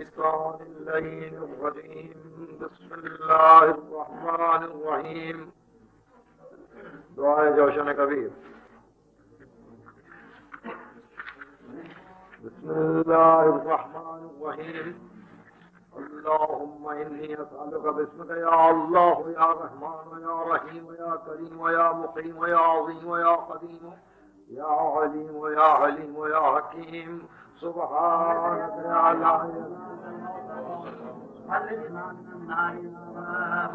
الشيطان اللعين الرجيم. بسم الله الرحمن الرحيم. دعاء جوشن कबीर. بسم الله الرحمن الرحيم. اللهم إني أسألك باسمك يا الله يا رحمن يا رحيم يا كريم يا مقيم يا عظيم يا قديم يا عليم يا عليم يا حكيم. سبحانك يا لا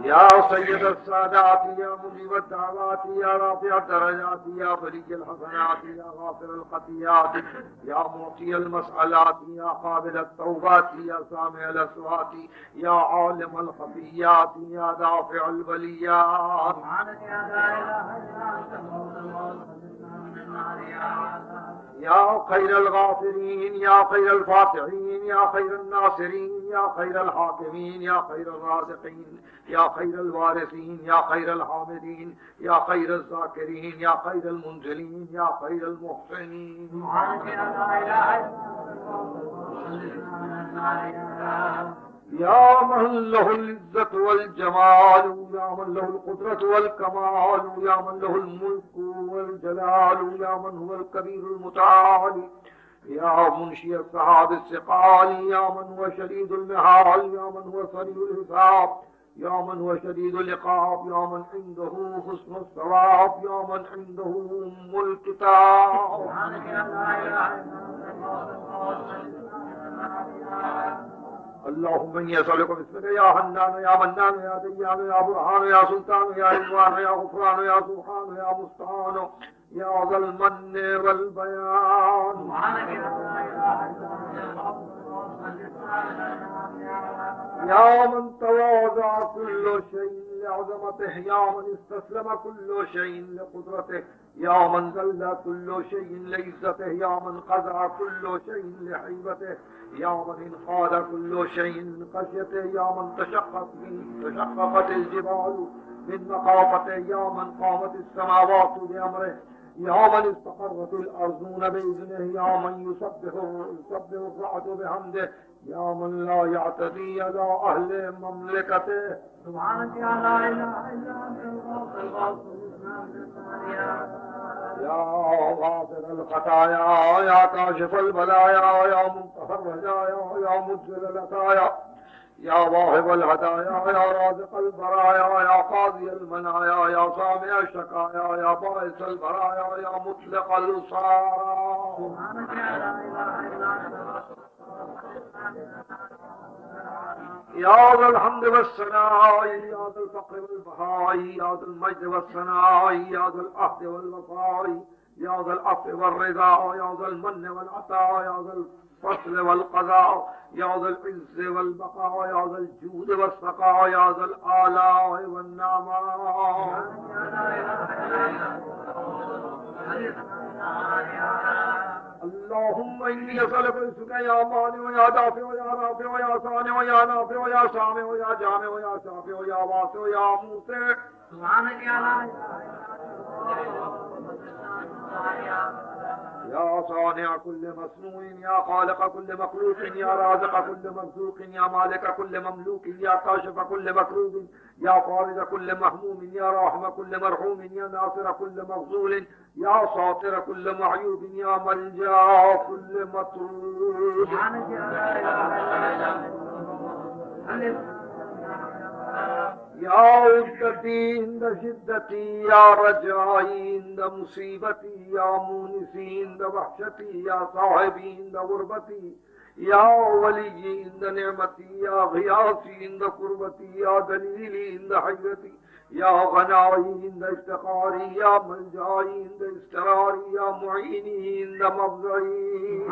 يا سيد السادات يا مجيب الدعوات يا رافع الدرجات يا بلي الحسنات يا غافر الخطيئات يا معطي المسألات يا قابل التوبات يا سامع الأصوات يا عالم الخفيات يا دافع البليات. يا خير الغافرين يا خير الفاتحين يا خير الناصرين يا خير الحاكمين يا خير الرازقين يا خير الوارثين يا خير الحامدين يا خير الذاكرين يا خير المنزلين يا خير المحسنين. يا من له العزة والجمال يا من له القدرة والكمال يا من له الملك والجلال يا من هو الكبير المتعالي يا منشي السحاب الثقال يا من هو شديد المحال يا من هو سريع الحساب يا من هو شديد العقاب يا من عنده حسن الثواب يا من عنده أم الكتاب. اللهم إني أسألك باسمك يا حنان يا منان يا ديان يا برهان يا سلطان يا رضوان يا غفران يا سبحان يا مستعان يا ذا المن والبيان. يا من تواضع كل شيء لعظمته يا من استسلم كل شيء لقدرته يا من ذل كل شيء لعزته يا من خضع كل شيء لحيبته يا من انقاد كل شيء من خشيته يا من تشققت الجبال من مخافته يا من قامت السماوات بأمره يا من استقرت الأرضون بإذنه يا من يسبح الرعد بحمده يا من لا يعتدي على أهل مملكته. سبحانك يا لا إله إلا أنت يا غافر الخطايا يا كاشف البلايا يا منتهى الرجايا يا مجزل العطايا يا واهب الهدايا يا رازق البرايا يا قاضي المنايا يا سامع الشكايا يا باعث البرايا يا مطلق الأسارى. سبحانك يا لا إله إلا أنت يا ذا الحمد والثناء يا ذا الفقر والبهاء يا ذا المجد والثناء يا ذا العهد والوفاء يا ذا العفو والرضا يا ذا المن والعطاء يا ذا الفصل والقضاء يا ذا العز والبقاء يا ذا الجود والسقاء يا ذا الآلاء والنعماء. اللهم إني أسألك باسمك يا مانع يا دافع يا رافع يا صانع يا نافع يا سامع يا جامع يا شافع يا واسع يا موسع. سبحانك يا لا يا صانع كل مصنوع يا خالق كل مخلوق يا رازق كل مرزوق يا مالك كل مملوك يا كاشف كل مكروب يا فارج كل مهموم يا راحم كل مرحوم يا ناصر كل مغزول يا ساطر كل معيوب يا ملجا كل مطرود. يا عدتي عند شدتي يا رجائي عند مصيبتي يا مونسي عند وحشتي يا صاحبي عند غربتي يا ولي عند نعمتي يا غياثي عند قربتي يا دليلي عند حيرتي يا غنائي عند افتقاري يا ملجائي عند استراري يا معيني عند مفزعي.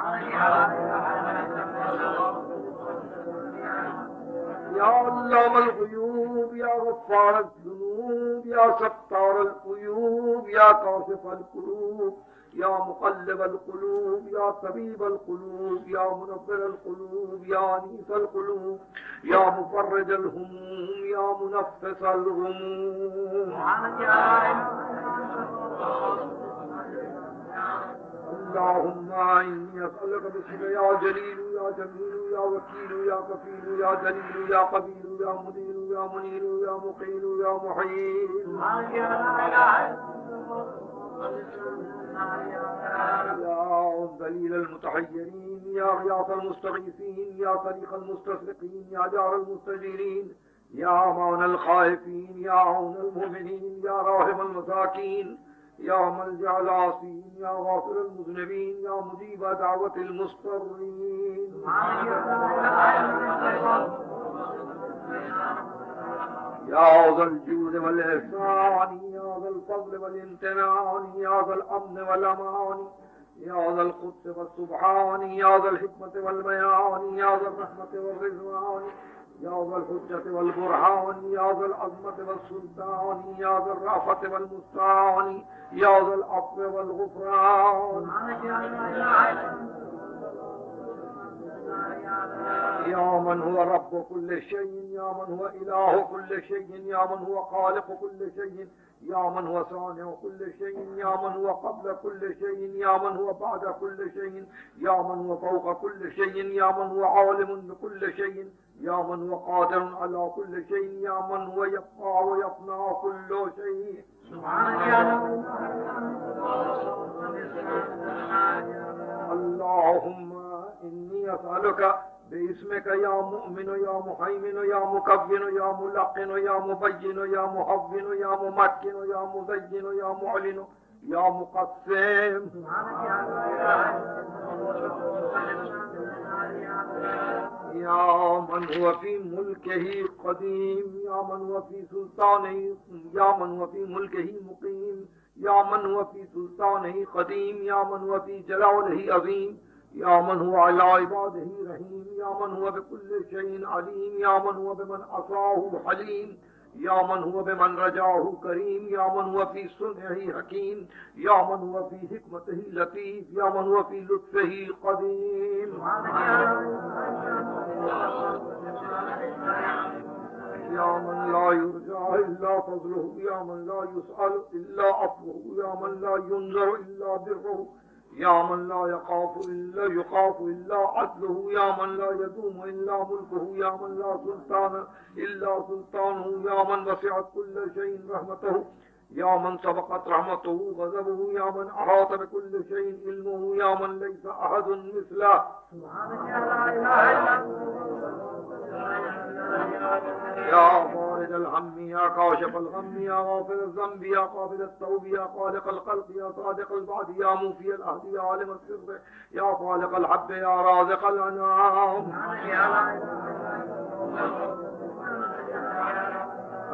يا علام الغيوب يا غفار الذنوب يا ستار العيوب يا كاشف الكروب يا مقلب القلوب يا طبيب القلوب يا منفر القلوب يا انيس القلوب يا مفرج الهموم يا منفس الغموم. اللهم إني أسألك باسمك يا جليل يا جميل يا وكيل يا كفيل يا دليل يا قبيل يا مدير يا منير يا مقيل يا محيل يا ذليل المتحيرين يا غياث المستغيثين يا طريق المستسرقين يا جار المستجيرين يا أمان الخائفين يا عون المؤمنين يا راحم المساكين يا ملجأ العاصين يا غافر المذنبين يا مجيب دعوة المضطرين يا ذا الجود والإحسان يا ذا الفضل والامتنان يا ذا الأمن والأمان يا ذا القدس والسبحان يا ذا الحكمة والبيان يا ذا الرحمة والرضوان يا ذا الحجة والبرهان يا ذا العظمة والسلطان يا ذا الرأفة والمستعان يا ذا العفو والغفران يا من هو رب كل شيء يا من هو إله كل شيء يا من هو خالق كل شيء يا من هو صانع كل شيء يا من هو قبل كل شيء يا من هو بعد كل شيء يا من هو فوق كل شيء يا من هو عالم بكل شيء يا من هو قادر على كل شيء يا من هو يبقى ويفنى كل شيء اللهم إني أسألك باسمك يا مؤمن يا مهيمن يا مكبن يا ملقن يا مبين يا مهون يا ممكن يا مزين يا معلن يا مقسم يا من هو في ملكه قديم يا من هو في سلطانه يا من هو في ملكه مقيم يا من هو في سلطانه قديم يا من هو في جلاله عظيم يا من هو على عباده رحيم يا من هو بكل شيء عليم يا من هو بمن عصاه حليم يا من هو بمن رجاه كريم يا من هو في صنعه حكيم يا من هو في حكمته لطيف يا من هو في لطفه قديم يا من لا يرجى إلا فضله يا من لا يسأل إلا عفوه يا من لا ينذر إلا بره يا من لا يخاف إلا عدله يا من لا يدوم إلا ملكه يا من لا سلطان إلا سلطانه يا من وسعت كل شيء رحمته يا من سبقت رحمته غضبه يا من أحاط بكل شيء علمه يا من ليس أحد مثله يا فارج الهم يا كاشف الغم يا غافر الذنب يا قابل التوب يا خالق الخلق يا صادق البعد يا موفي العهد يا عالم السر يا خالق الحب يا رازق الأنعام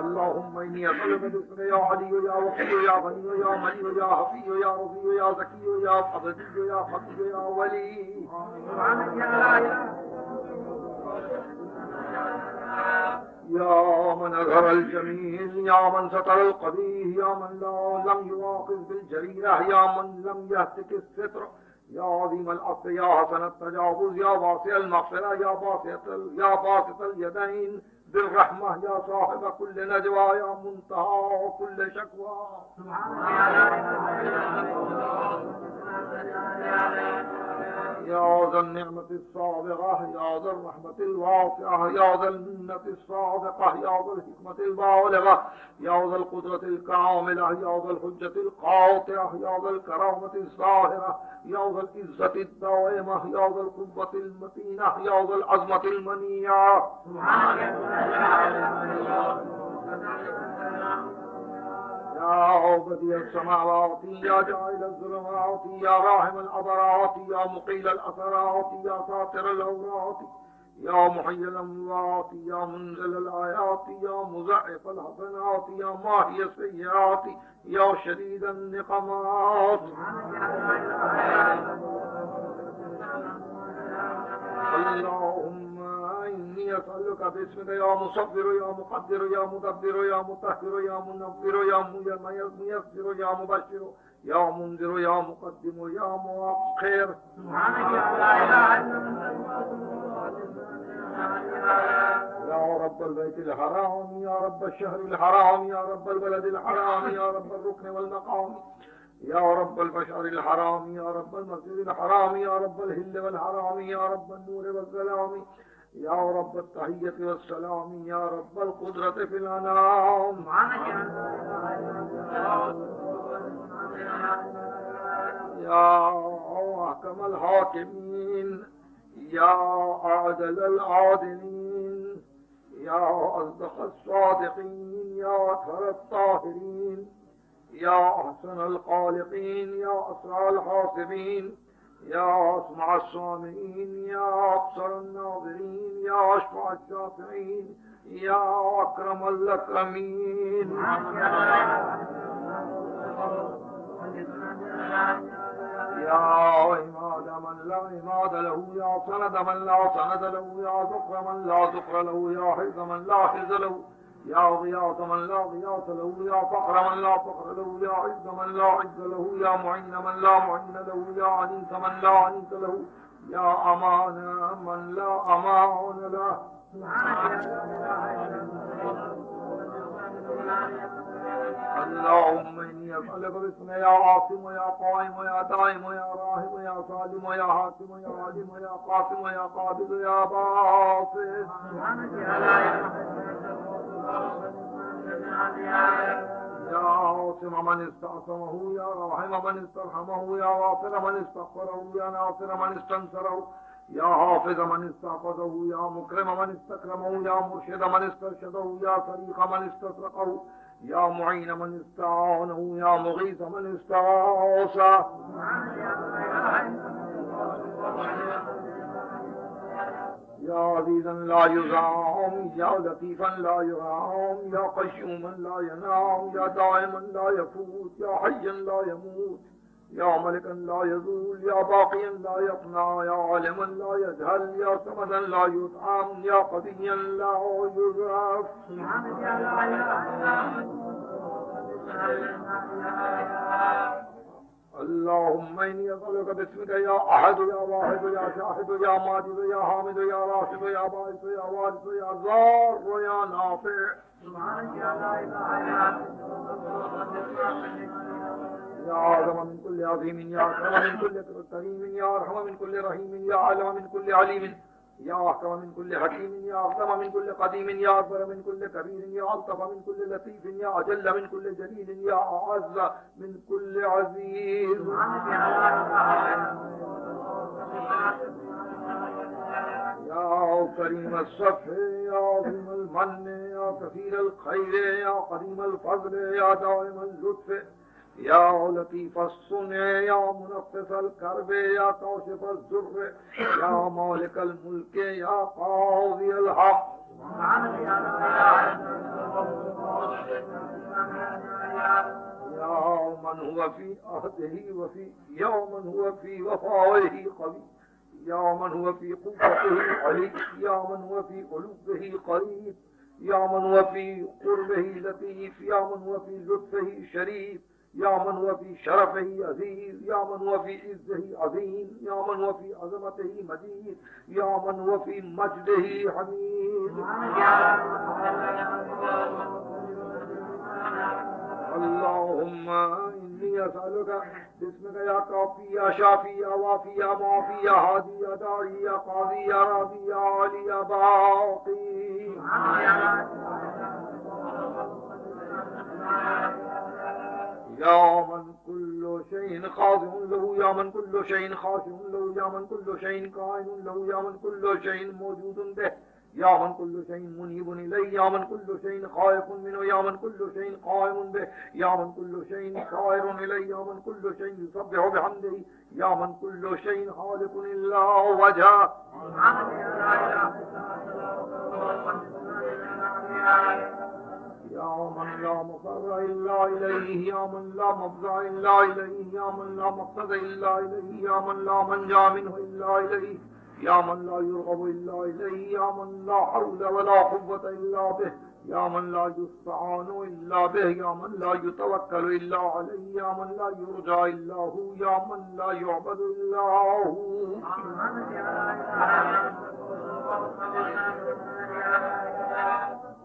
اللهم إني أسألك باسمك يا علي يا وكيل يا غني يا مني يا حفي يا رفيع يا زكي يا عبدي يا حفي يا ولي يا من أظهر الجميل يا من ستر القبيح يا من لم يواخذ بالجريرة يا من لم يهتك الستر يا عظيم العفو يا حسن التجاوز يا واسع المغفرة يا باسط اليدين بالرحمة يا صاحب كل نجوى يا منتهى كل شكوى يا ذا النعمة السابقة يا ذا الرحمة الواسعة يا ذا المنة الصادقة يا ذا الحكمة البالغة يا ذا القدرة الكاملة يا ذا الحجة القاطعة يا ذا الكرامة الظاهرة يا ذا العزة الدائمة يا ذا القوة المتينة يا ذا العظمة المنيعة يا بديع السماوات يا جاعل الظلمات يا راحم العبرات يا مقيل الأثرات يا ساطر العورات يا محيي الأموات يا منزل الآيات يا مزعف الحسنات يا ماهي السيئات يا شديد النقمات اللهم إني أسألك باسمك يا مصبر يا مقدر يا مدبر يا مطهر يا منور يا ميسر يا مبشر يا منذر يا مقدم يا مؤخر يا رب البيت الحرام يا رب الشهر الحرام يا رب البلد الحرام يا رب الركن والمقام يا رب البشر الحرام، يا رب المسجد الحرام، يا رب الهل والحرام، يا رب النور والسلام، يا رب التحية والسلام، يا رب القدرة في الأنام، يا أحكم الحاكمين، يا أعدل العادلين، يا أصدق الصادقين، يا أطهر الطاهرين، يا أحسن الخالقين، يا أسرع الحاسبين، يا أسمع السامعين، يا أبصر الناظرين، يا أشفع الشافعين، يا أكرم الأكرمين، يا عماد من لا عماد له، يا سند من لا سند له، يا ذكر من لا ذكر له، يا حز من لا حز له، يا غياث من لا غياث له، يا فقر من لا فقر له، يا عز من لا عز له، يا معين من لا معين له، يا عنيس من لا عنيس له، يا أمان من لا أمان له. اللهم إني أسألك باسم يا عاصم ويا قائم ويا دائم ويا راحم ويا سالم ويا حاكم ويا عالم ويا قاسم ويا قابض ويا باسط، يا عاصم من استعصمه، يا راحم من استرحمه، يا غافر من استغفره، يا ناصر من استنصره، يا حافظ من استحفظه، يا مكرم من استكرمه، يا مرشد من استرشده، يا طريق من استسرقه، يا معين من استعانه، يا مغيث من استغاثه، يا عزيزا لا يزام، يا لطيفا لا يرام، يا قيوما لا ينام، يا دائما لا يفوت، يا حيا لا يموت، يا ملكا لا يزول، يا باقيا لا يفنى، يا عالما لا يجهل، يا صمدا لا يطعم، يا قويا لا يضعف. اللهم إني أسألك باسمك يا أحد يا واحد يا شاهد يا ماجد يا حامد يا راشد يا باعث يا وارث يا ضار يا نافع، يا أعظم من كل عظيم، يا أكرم من كل كريم، يا أرحم من كل رحيم، يا أعلم من كل عليم، يا أحكم من كل حكيم، يا أعظم من كل قديم، يا أكبر من كل كبير، يا ألطف من كل لطيف، يا أجل من كل جليل، يا أعز من كل عزيز. يا كريم الصفح، يا عظيم المن، يا كثير الخير، يا قديم الفضل، يا دائم اللطف، يا لطيف الصنع، يا منفس الكرب، يا كاشف الضر، يا مالك الملك، يا قاضي الحق، يا من هو في عهده وفي يوم هو في وفائه قوي، يا من هو في قوته علي، يا من هو في علوه قريب، يا من هو في قربه لطيف، يا من هو في لطفه شريف، يا من هو في شرفه عزيز، يا من هو في عزه عظيم، يا من هو في عظمته مجيد، يا من هو في مجده حميد. اللهم إني أسألك باسمك يا كافي يا شافي يا وافي يا معافي يا هادي يا داعي يا قاضي يا راضي يا علي يا باقي، يا من كل شيء خاضع له، يا من كل شيء خاشع له، يا من كل شيء قائم له، يا من كل شيء موجود به، يا من كل شيء منيب إليه، يا من كل شيء خائف منه، يا من كل شيء قائم به، يا من كل شيء صائر إليه، يا من كل شيء يسبح بحمده، يا من كل شيء خالق إلا وجهه، يا من لا مفر إلا إليه، يا من لا مفزع إلا إليه، يا من لا مقصد إلا إليه، يا من لا منجا منه إلا إليه، يا من لا يرغب إلا إليه، يا من لا حول ولا قوة إلا به، يا من لا يستعان إلا به، يا من لا يتوكل إلا عليه، يا من لا يرجى إلا هو، يا من لا يعبد إلا هو،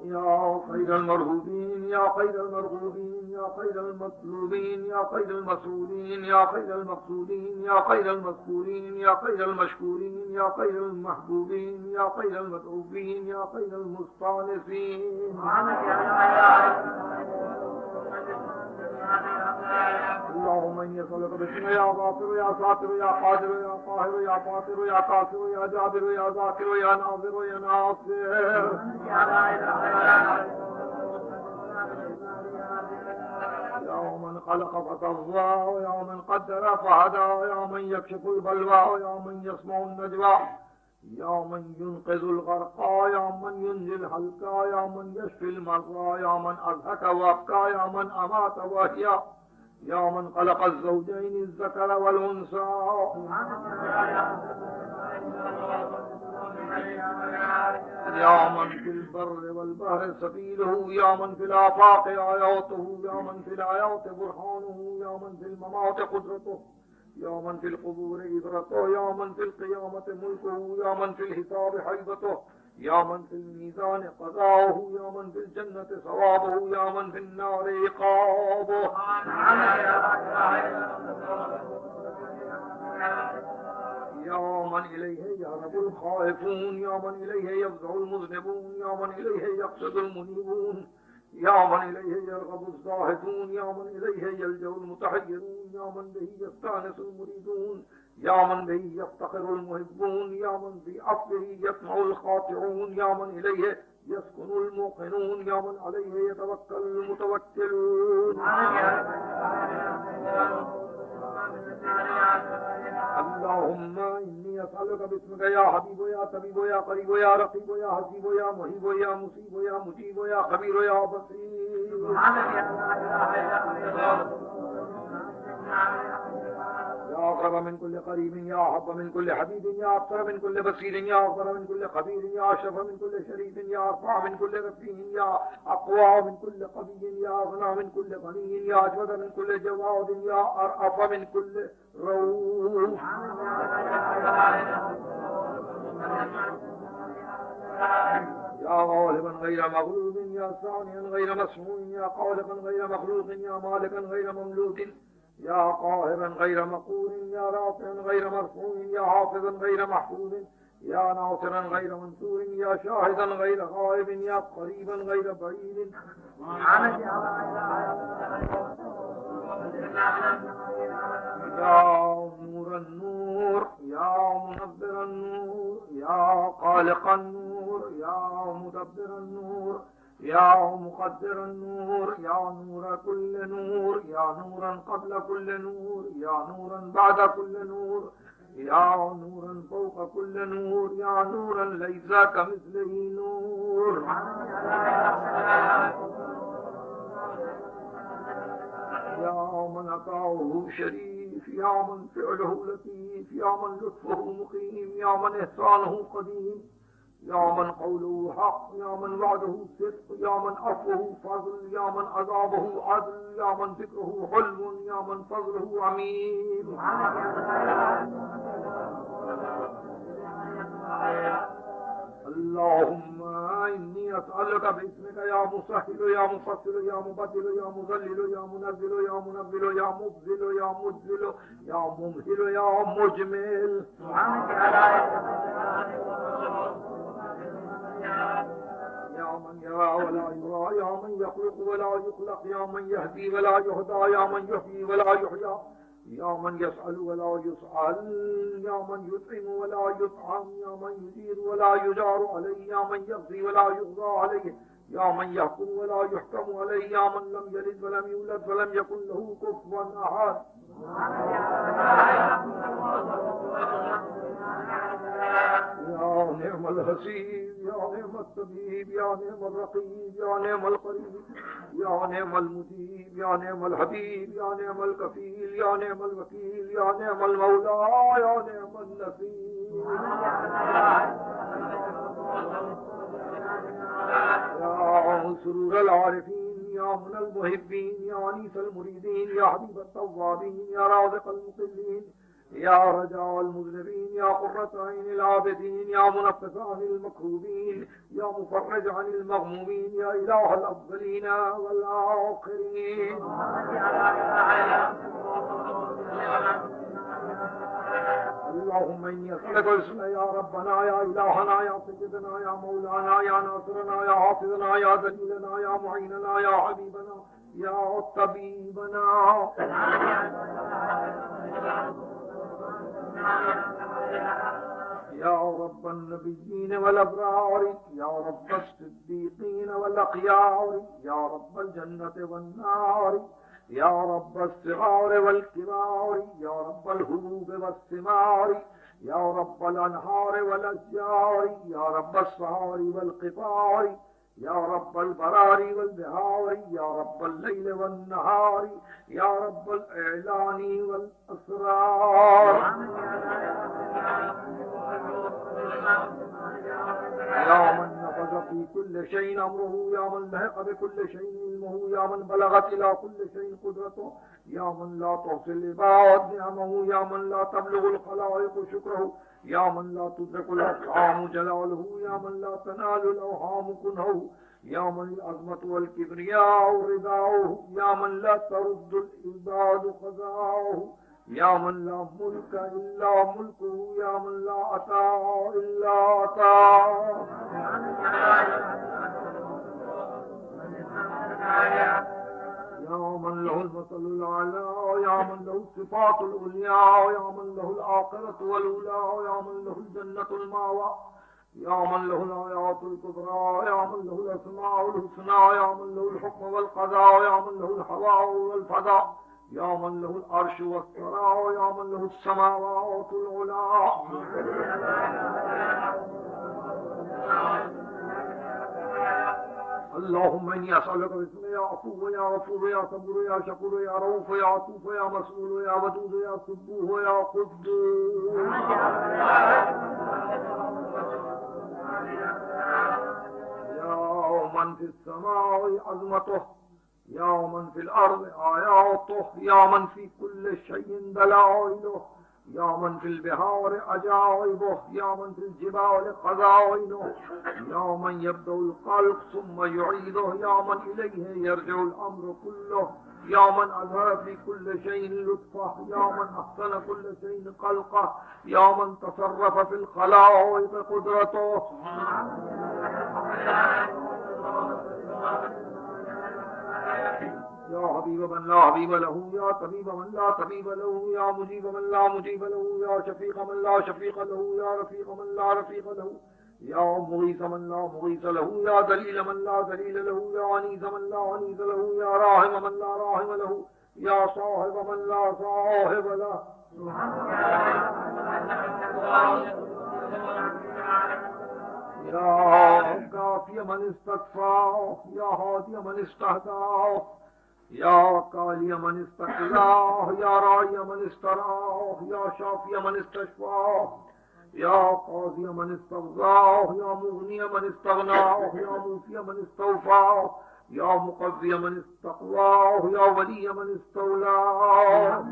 يا خير المرغوبين، يا خير المرغوبين، يا خير المطلوبين يا خير المسؤولين يا خير المقصودين يا خير المذكورين يا خير المشكورين يا خير المحبوبين يا خير المدعوبين يا خير المستانسين. اللهم إني أسألك باسمك يا غافر يا ساتر يا قادر يا قاهر يا فاطر يا قاسر يا جابر يا ذاكر يا ناظر يا ناصر. يا من خلق فسوى ويا من قدر فهدى ويا من يكشف البلوى ويا من يسمع النجوى يا من ينقذ الغرقى يا من ينجي الحلقى يا من يشفي المرضى يا من أضحك وأبكى يا من أمات وأحيا يا من خلق الزوجين الذكر والأنثى يا من في البر والبحر سبيله يا من في الآفاق آياته يا من في الآيات برهانه يا من في الممات قدرته يا من في القبور إبرته يا من في القيامة ملكه يا من في الحساب حيبته يا من في الميزان قضاؤه يا من في الجنة ثوابه يا من في النار عقابه يا من إليه يهرب الخائفون يا من إليه يفزع المذنبون يا من إليه يقصد المنيبون يا من إليه يرغب الزاهدون يا من إليه يلجأ المتحيرون يا من به يستانس المريدون يا من به يفتخر المحبون يا من في عفوه يطمع الخاطعون يا من إليه يسكن الموقنون يا من عليه يتوكل المتوكلون. اللهم إني أسألك باسمك يا حبيب يا طبيب يا قريب يا رقيب يا حسيب يا مهيب يا مصيب يا مجيب يا خبير يا بصير يا أقرب من كل قريب يا أحب من كل حبيب يا أكثر من كل بصير يا أكبر من كل خبير يا أشرف من كل شريف يا أرفع من كل رفيع يا أقوى من كل قوي يا أغنى من كل غني يا أجود من كل جواد يا أرأف من كل روح يا غالبا غير مغلوب يا ثانيا غير مسموع يا خالقا غير مخلوق يا مالكا غير مملوك يا قاهرا غير مقهور يا رافعا غير مرفوع يا حافظا غير محفوظ يا ناصرا غير منصور يا شاهدا غير غائب يا قريبا غير بعيد يا نور النور يا منبر النور يا خالق النور يا مدبر النور يا مقدر النور يا نور كل نور يا نورا قبل كل نور يا نورا بعد كل نور يا نورا فوق كل نور يا نورا ليس كمثله نور يا من عطاؤه شريف يا من فعله لطيف يا من لطفه مقيم يا من إحسانه قديم يا من قوله حق يا من وعده صدق يا من عفوه فضل يا من عذابه عدل يا من ذكره حلم يا من فضله عميم اللهم إني أسألك باسمك يا مسهل يا مفصل يا مبدل يا مذلل يا منزل يا منبل يا مبذل يا مذل يا ممهل يا مجمل يا من يرى ولا يرى يا من يخلق ولا يخلق يا من يهدي ولا يهدى يا من يحيي ولا يحيى يا من يسأل ولا يسأل يا من يطعم ولا يطعم يا من يجير ولا يجار عليه يا من يغزي ولا يغزى عليه يا من يحكم ولا يحكم عليه يا من لم يلد ولم يولد ولم يكن له كفوا أحد يا نعم الحسيب يا نعم الطبيب يا نعم الرقيب يا نعم القريب يا نعم المجيب يا نعم الحبيب يا نعم الكفيل يا نعم الوكيل يا نعم المولى يا نعم النصير يا سرور العارفين يا من المحبين يا أنيس المريدين يا حبيب التوابين يا رازق المقلين يا رجاء المذنبين، يا قرة عين العابدين، يا منفس عن المكروبين، يا مفرج عن المغمومين، يا إله الأولين والآخرين. اللهم إني أسألك الحسنى يا ربنا يا إلهنا يا سيدنا يا مولانا يا ناصرنا يا حافظنا يا دليلنا يا معيننا يا حبيبنا يا طبيبنا. يا رب النبيين والأبرار، يا رب الصديقين والأخيار، يا رب الجنة والنار، يا رب الصغار والكبار، يا رب الهروب والثمار، يا رب الأنهار والأشجار، يا رب السهار والقطار، يا رب البرار والبهار، يا رب الليل والنهار، يا رب الإعلان والأسرار. يا من نفذ في كل شيء أمره، يا من لحق بكل شيء علمه، يا من بلغت إلى كل شيء قدرته، يا من لا تحصي العباد نعمه، يا من لا تبلغ الخلائق شكره، يا من لا تدرك الأفهام جلاله، يا من لا تنال الأوهام كنهه، يا من العظمة والكبرياء رداؤه، يا من لا ترد العباد خزاؤه، يا من لا ملك إلا ملكه، يا من لا عطاء إلا عطاءه. يا من له المثل الأعلى، يا من له الصفات العليا، يا من له الآخرة والأولى، يا من له الجنة المأوى، يا من له الآيات الكبرى، يا من له الأسماء الحسنى، يا من له الحكم والقضاء، يا من له الهواء والفضاء، يا من له العرش والثراء، يا من له السماوات العلى. اللهم إني أسألك باسمك يا عفو يا غفور يا صبور يا شكور يا رؤوف يا عطوف يا مسؤول يا ودود يا سبوح يا قدوس. يا من في السماء عظمته، يا من في الأرض آياته، يا من في كل شيء دلائله، يا من في البحار عجائبه، يا من في الجبال خزائنه، يا من يبدأ الخلق ثم يعيده، يا من إليه يرجع الأمر كله، يا من أظهر في كل شيء لطفه، يا من أحسن كل شيء خلقه، يا من تصرف في الخلائق قدرته. يا حبيب من لا حبيب له، يا طبيب من لا طبيب له، يا مجيب من لا مجيب له، يا شفيق من لا شفيق له، يا رفيق من لا رفيق له، يا مغيث من لا مغيث له، يا دليل من لا دليل له، يا عنيز من لا عنيز له، يا راحم من لا راحم له، يا صاحب من لا صاحب له. يا كافي من استكفاه، يا هادي من استهداه، يا قالي من استقلاه، يا راعي من استراه، يا شافي من استشفاه، يا قاضي من استغضاه، يا مغني من استغناه، يا موفي من استوفاه، يا مقوي من استقواه، يا ولي من استولاه.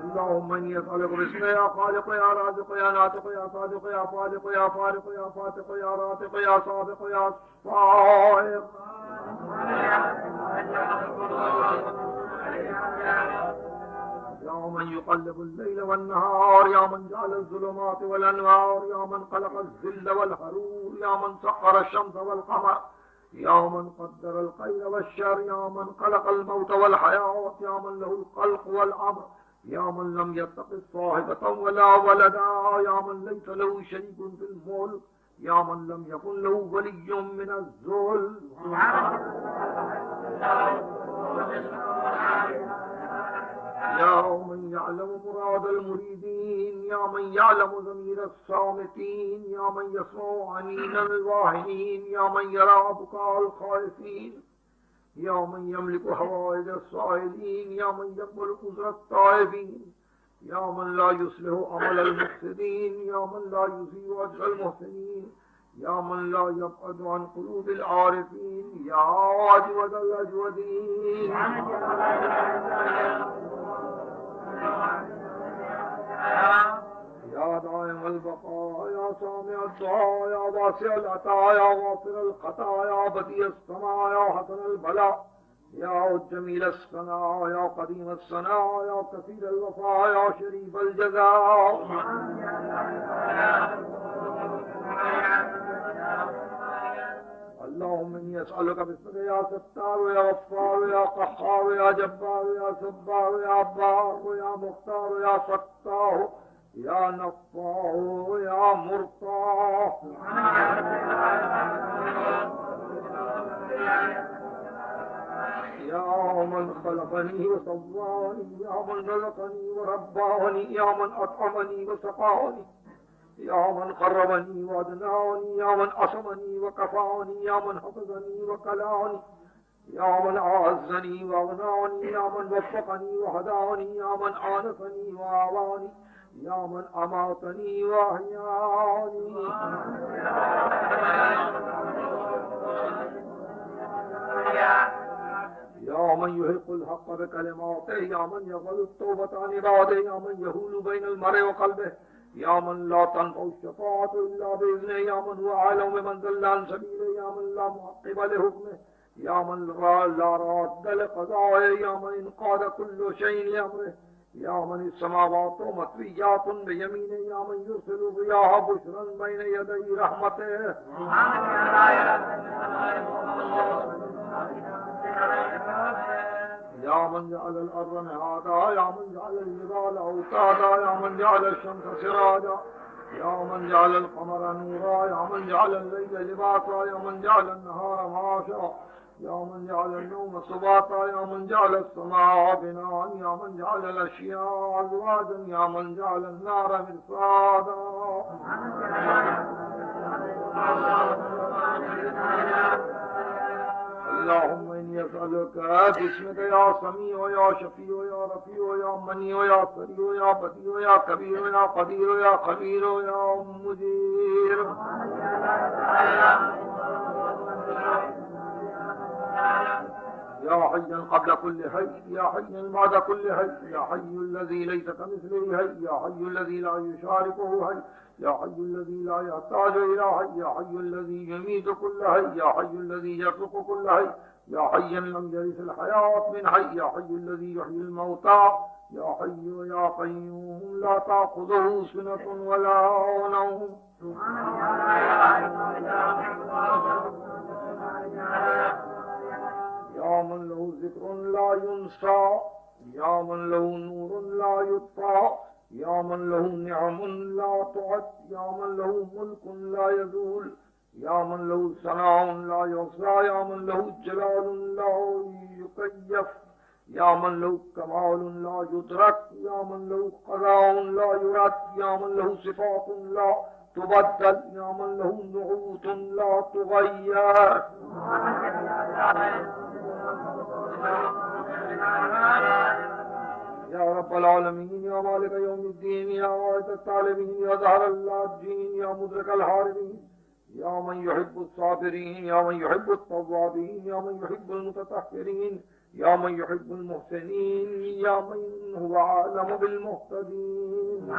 اللهم إني أسألك باسمك يا خالق يا رازق يا ناطق يا صادق يا صادق يا فارق يا فاتق يا راتق يا سابق يا صائق. يا من يقلب الليل والنهار، يا من جعل الظلمات والأنوار، يا من خلق الذل والحرور، يا من سخر الشمس والقمر، يا من قدر الخير والشر، يا من خلق الموت والحياة، يا من له الخلق والأمر، يا من لم يتخذ صاحبة ولا ولدا، يا من ليس له شريك في الملك، يا من لم يكن له ولي من الذل. يا من يعلم مراد المريدين، يا من يعلم ضمير الصامتين، يا من يسمع عنين الواهنين، يا من يرى بكاء الخائفين، يا من يملك حوائج السائلين، يا من يقبل عذر التائبين، يا من لا يصلح عمل المفسدين، يا من لا يضيع أجر المحسنين، يا من لا يبعد عن قلوب العارفين يا أجود الأجودين يا دائم البقاء يا سامع الدعاء يا واسع العطاء يا غافر الخطايا يا بديع السماء يا حسن البلاء يا جميل الثناء يا قديم الثناء يا كثير الوفاء يا شريف الجزاء اللهم إني أسألك باسمك يا ستار يا غفار يا قهار يا جبار يا سبار يا بار يا مختار يا فتاح يا نفاح يا مرتاح يا من خلقني وصواني يا من رزقني ورباني يا من أطعمني وسقاني يا من قربني وأدناني يا من أصمني وكفاني يا من حفظني وكلاني يا من أعزني وأغناني يا من وفقني وهداني يا من آنسني وآواني يا من أماتني وأحياني يا من يحق الحق بكلماته يا من يقبل التوبة عن عباده يا من يهول بين المرء وقلبه يا من لا تنفع الشفاعة إلا بإذنه يا من هو أعلم بمن ضل عن سبيله يا من لا معقب لحكمه يا من لا راد لقضائه يا من انقاد كل شيء لأمره يا من السماوات مطويات بيمينه يا من يرسل الرياح بشرا بين يدي رحمته يا من جعل الأرض مهادا يا من جعل الجبال أوتادا يا من جعل الشمس سراجا يا من جعل القمر نورا يا من جعل الليل لباسا يا من جعل النهار معاشا يا من جعل النوم سباتا يا من جعل السماء بناء يا من جعل الأشياء أزواجا يا من جعل النار مرصادا اللهم إني أسألك باسمك يا سميع يا شفيع يا رفيع يا منيع يا سريع يا بديع يا كبير يا قدير يا خبير يا مدير يا حيا قبل كل حي يا حيا بعد كل حي يا حي الذي ليس كمثله حي يا حي الذي لا يشاركه حي يا حي الذي لا يحتاج إلى حي يا حي الذي يميت كل حي يا حي الذي يخلق كل حي يا حيا لم يرث الحياة من حي يا حي الذي يحيي الموتى يا حي يا قيوم لا تأخذه سنة ولا نوم يا من له ذكر لا ينسى يا من له نور لا يطفى يا من له نعم لا تعد يا من له ملك لا يزول يا من له ثناء لا يحصى يا من له جلال لا يكيف يا من له كمال لا يدرك يا من له قضاء لا يرد يا من له صفات لا تبدل يا من له نعوت لا تغير يا رب العالمين يا مالك يوم الدين يا واحد الطالبين يا ظهر اللاجين يا مدرك الحاربين يا من يحب الصابرين يا من يحب التوابين يا من يحب المتطهرين يا من يحب المحسنين يا من هو أعلم بالمهتدين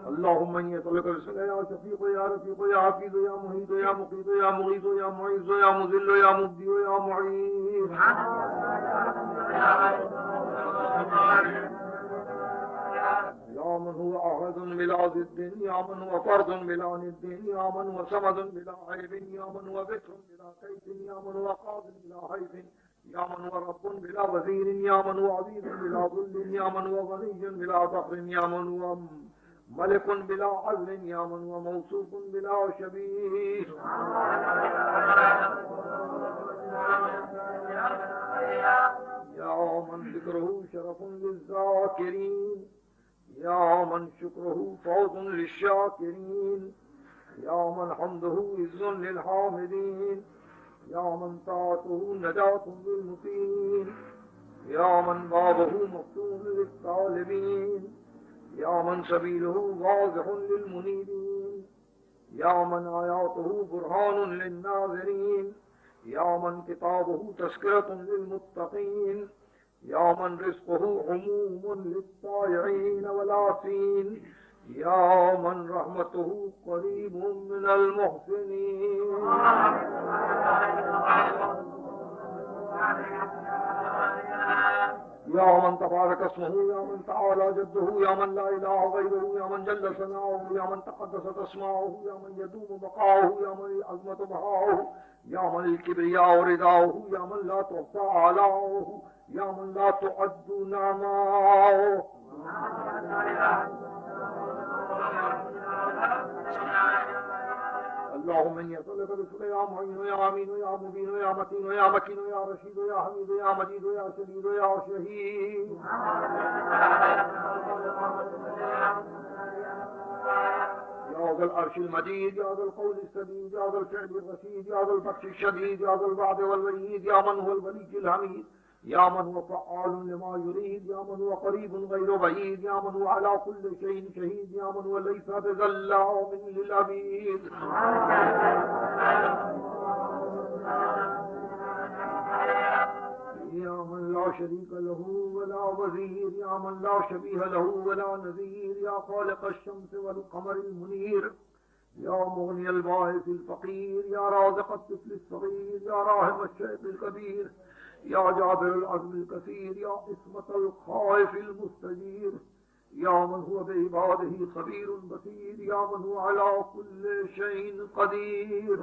اللهم إني أسألك باسمك يا شفيق يا رفيق يا حفيظ يا مهيد يا مقيت يا مغيث يا معز يا مذل يا مبدي يا معيد يا من هو أحد بلا ضد يا من هو فرد بلا ند يا من هو صمد بلا عيب يا من هو بكر بلا كيف يا من هو قاض بلا حيف يا من هو رب بلا وزير يا من هو عزيز بلا ذل يا من هو غني بلا فخر يا من هو ملك بلا عزل يا من هو موصوف بلا شبيه يا من ذكره شرف للذاكرين يا من شكره فوز للشاكرين يا من حمده عز للحامدين يا من طاعته نجاة للمطيعين يا من بابه مفتوح للطالبين يا من سبيله واضح للمنيبين، يا من آياته برهان للناظرين، يا من كتابه تذكرة للمتقين، يا من رزقه عموم للطائعين والعاصين، يا من رحمته قريب من المحسنين، يا من تبارك اسمه، يا من تعالى جده، يا من لا اله غيره، يا من جل ثناؤه، يا من تقدست اسماؤه، يا من يدوم بقاؤه، يا من العظمة بهاؤه، يا من الكبرياء رداؤه، يا من لا تحصى آلاؤه، يا من لا تعد نعماؤه. اللهم اني اسالك باسمك يا معين يا امين يا مبين يا متين يا مكين يا رشيد يا حميد يا مجيد يا شديد يا شهيد، يا ذا العرش المجيد، يا ذا القول السديد، يا ذا الفعل الرشيد، يا ذا البطش الشديد، يا ذا الوعد والوعيد، يا من هو الولي الحميد، يا من هو فعال لما يريد، يا من هو قريب غير بعيد، يا من هو على كل شيء شهيد، يا من هو ليس بظلام للعبيد، يا من لا شريك له ولا وزير، يا من لا شبيه له ولا نذير، يا خالق الشمس والقمر المنير، يا مغني الباعث الفقير، يا رازق الطفل الصغير، يا راحم الشيخ الكبير، يا جابر العزم الكثير، يا عصمة الخائف المستجير، يا من هو بعباده خبير بصير، يا من هو على كل شيء قدير،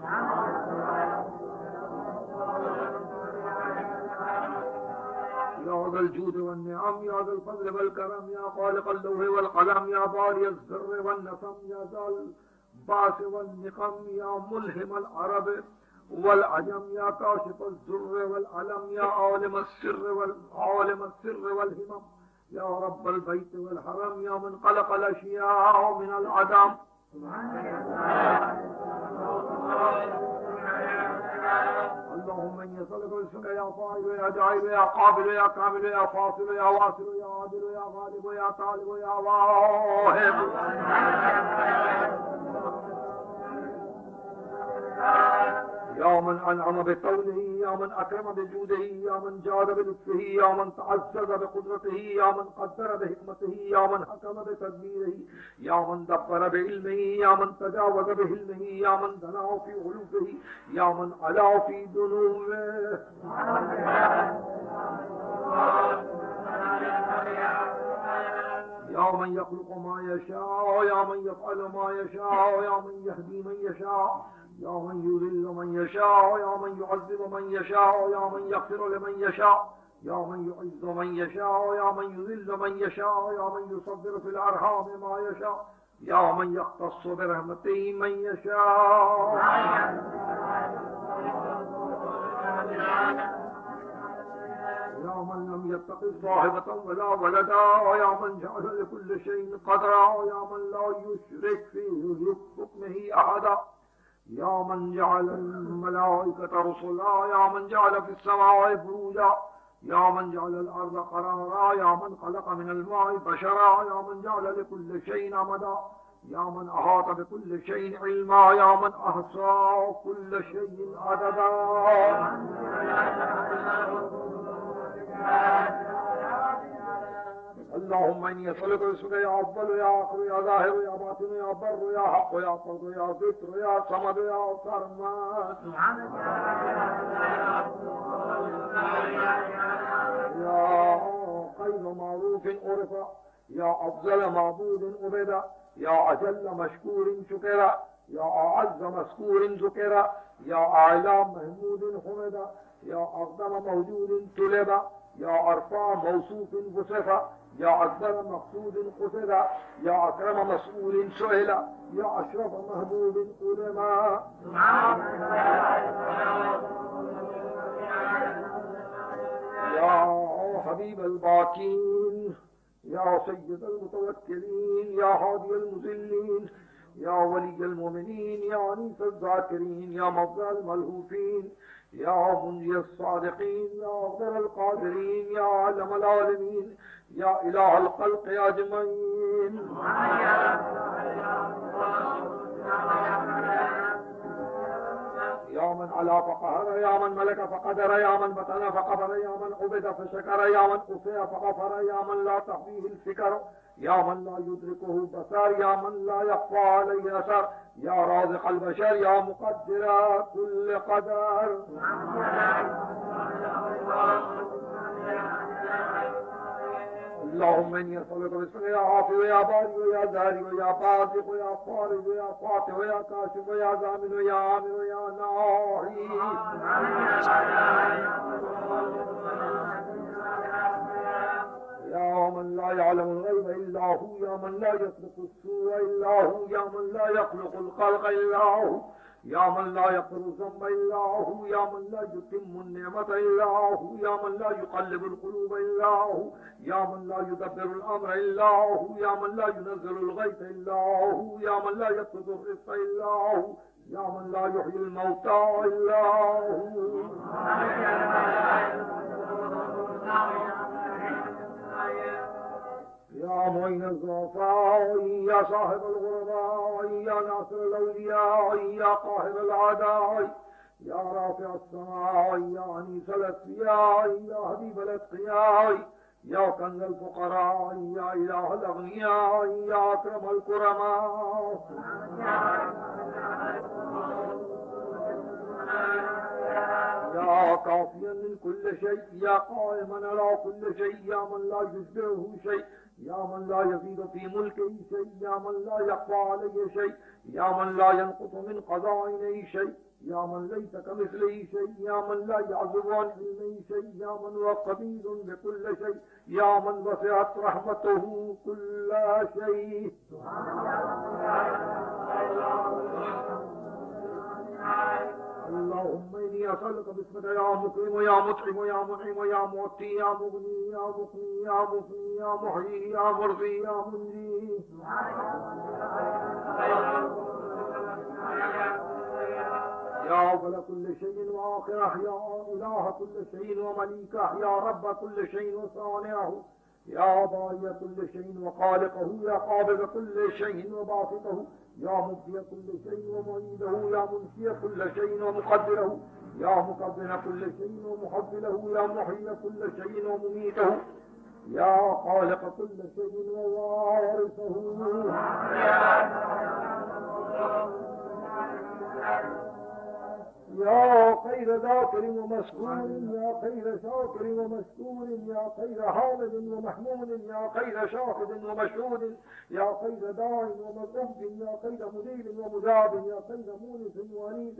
يا ذا الجود والنعم، يا ذا الفضل والكرم، يا خالق اللوح والقلم، يا باري الزر والنسم، يا ذا الباس والنقم، يا ملهم العرب والعجم، يا كاشف الزر والعلم، يا عالم السر والهمم، يا رب البيت والحرم، يا من خلق الاشياء من العدم، اللهم اني اسالك باسمك يا فاعل يا جاعل يا قابل يا كامل يا فاصل يا واصل يا عادل يا غالب يا طالب يا واهب، يا من انعم بقوله، يا من اكرم بجوده، يا من جاد بلطفه، يا من تعزز بقدرته، يا من قدر بحكمته، يا من حكم بتدبيره، يا من دبر بعلمه، يا من تجاوز بحلمه، يا من دنا في علوفه، يا من علا في دنوه، يا من يخلق ما يشاء، يا من يفعل ما يشاء، يا من يهدي من يشاء، يا من يذل من يشاء، يا من يعذب من يشاء، يا من يغفر لمن يشاء، يا من يعز من يشاء، يا من يذل من يشاء، يا من يصبر في الأرحام ما يشاء، يا من يختص برحمته من يشاء، يا من لم يتخذ صاحبة ولا ولدا، يا من جعل لكل شيء قدرا، يا من لا يشرك في حكمه أحدا، يا من جعل الملائكة رسلا، يا من جعل في السماء بروجا، يا من جعل الأرض قرارا، يا من خلق من الماء بشرا، يا من جعل لكل شيء أمدا، يا من أحاط بكل شيء علما، يا من أحصى كل شيء عددا، اللهم اني اسالك باسمك يا افضل يا اخر يا ظاهر يا باطن يا بر يا حق يا فضل يا ذكر يا صمد يا صرمد، يا خير معروف عرف، يا افضل معبود عبد، يا اجل مشكور شكر، يا اعز مسكور ذكر، يا اعلى محمود حمد، يا اقدم موجود طلب، يا ارفع موصوف وصف، يا أكبر مقصود قصد، يا أكرم مسؤول سئل، يا أشرف محبوب علما، يا حبيب الباكين، يا سيد المتوكلين، يا هادي المذلين، يا ولي المؤمنين، يا أنيس الذاكرين، يا مفزع الملهوفين، يا منجي الصادقين، يا أفضل القادرين، يا علم العالمين، يا إله الخلق أجمعين. يا من علا فقهر، يا من ملك فقدر، يا من بطن فقبر، يا من عبد فشكر، يا من أطيع فغفر، يا من لا تحويه الفكر، يا من لا يدركه البصر، يا من لا يخفى عليه أثر، يا رازق البشر، يا مقدر كل قدر. اللهم إني أسألك باسمك يا عافي ويا باري ويا زاري ويا بازق ويا فارج ويا فاتح ويا كاشف ويا زامن ويا عامر ويا ناهي، يا من لا يعلم الغيب إلا هو، يا من لا يخلق السوء إلا هو، يا من لا يخلق الخلق إلا هو، يا من لا يغفر الذنب إلا هو، يا من لا يتم النعمة إلا هو، يا من لا يقلب القلوب إلا هو، يا من لا يدبر الأمر إلا هو، يا من لا ينزل الغيث إلا هو، يا من لا يقبض الرزق إلا هو، يا من لا يحيي الموتى إلا هو. يا معين الضعفاء، يا صاحب الغرباء، يا ناصر الأولياء، يا قاهر الأعداء، يا رافع السماء، يا أنيس الأسفياء، يا حبيب الأتقياء، يا كنز الفقراء، يا إله الأغنياء، يا أكرم الكرماء، يا كافيا من كل شيء، يا قائما على كل شيء، يا من لا يشبهه شيء، يا من لا يزيد في ملكه شيء، يا من لا يخفى عليه شيء، يا من لا ينقص من خزائنه شيء، يا من ليس كمثله شيء، يا من لا يعزب عن علمه شيء، يا من هو قبيل بكل شيء، يا من وسعت رحمته كل شيء. اللهم إني أسألك باسمك يا مكرم يا مطعم يا منعم يا معطي يا مغني يا مقني يا مفني يا محيي يا مرضي يا منجي، يا أول كل شيء وآخره، يا إله كل شيء ومليكه، يا رب كل شيء وصانعه، يا باري كل شيء وخالقه، يا قابض كل شيء وباسطه، يا مبدي كل شيء ومعيده، يا منشي كل شيء ومقدره، يا مكبر كل شيء ومحبله، يا محيي كل شيء ومميته، يا خالق كل شيء ووارثه. يا خير ذاكر ومشكور، يا خير شاكر ومشكور، يا خير حامد ومحمود، يا خير شاهد ومشهود، يا خير داع ومرغوب، يا خير مدير ومجاب، يا خير مونس وانيس،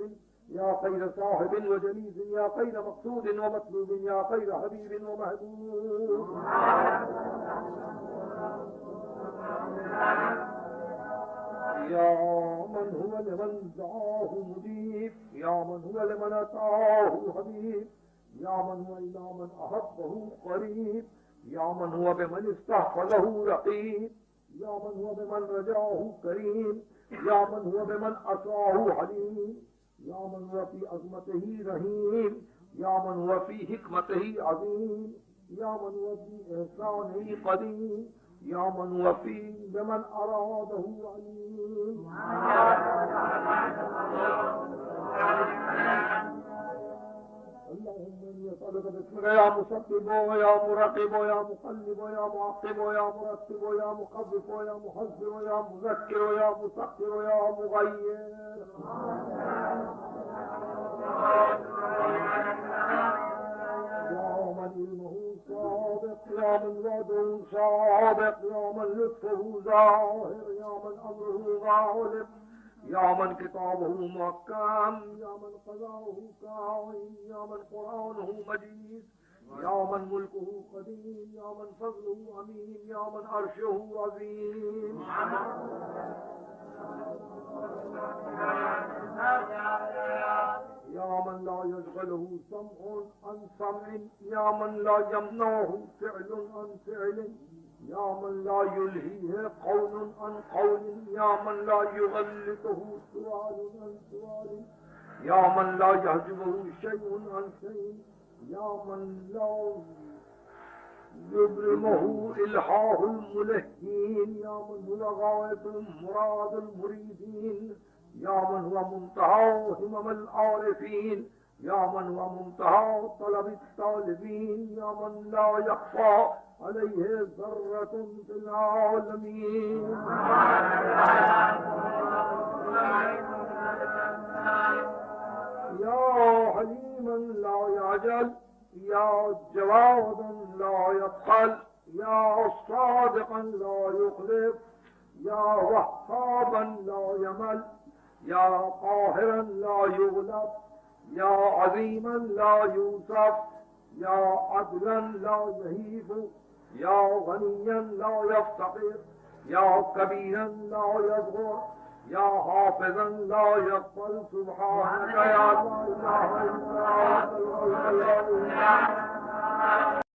يا خير صاحب وجليس، يا خير مقصود ومطلوب، يا خير حبيب ومحبوب. يا من هو لمن دعاه مجيب، يا من هو لمن أطاعه حبيب، يا من هو إلى من أحبه قريب، يا من هو بمن استحفظه رقيب، يا من هو بمن رجاه كريم، يا من هو بمن أطاعه حليم، يا من هو في عظمته رحيم، يا من هو في حكمته عظيم، يا من هو في إحسانه قديم، يا من هو في بمن أراده عليم. اللهم إني أسألك باسمك يا مسبب ويا مرقب ويا مقلب ويا معقب ويا مرتب ويا مخفف ويا محذر ويا مذكر ويا مسخر ويا مغير، يا من علمه سابق، يا من وعده سابق، يا من لطفه ظاهر، يا من أمره غالب، يا من كتابه محكم، يا من قضاؤه كائن، يا من قرآنه مجيد، يا من ملكه قديم، يا من فضله أمين، يا من عرشه عظيم، يا من لا يشغله سمع عن سمع، يا من لا يمنعه فعل عن فعل، يا من لا يلهيه قول عن قول، يا من لا يغلطه سؤال عن سؤال، يا من لا يحجبه شيء عن شيء، يا من لا يبرمه إلحاه الملهين، يا من هو غاية مراد المريدين، يا من هو منتهى همم العارفين، يا من هو منتهى طلب الطالبين، يا من لا يخفى عليه ذرة في العالمين. يا حليما لا يعجل، يا جوادا لا يبخل، يا صادقا لا يخلف، يا وهابا لا يمل، يا قاهرا لا يغلب، يا عظيما لا يوصف، يا عدلا لا يهيب، يا غنيا لا يفتقر، يا كبيرا لا يصغر، يا حافظا لا يغفل. سبحانك يا لا اله الا انت.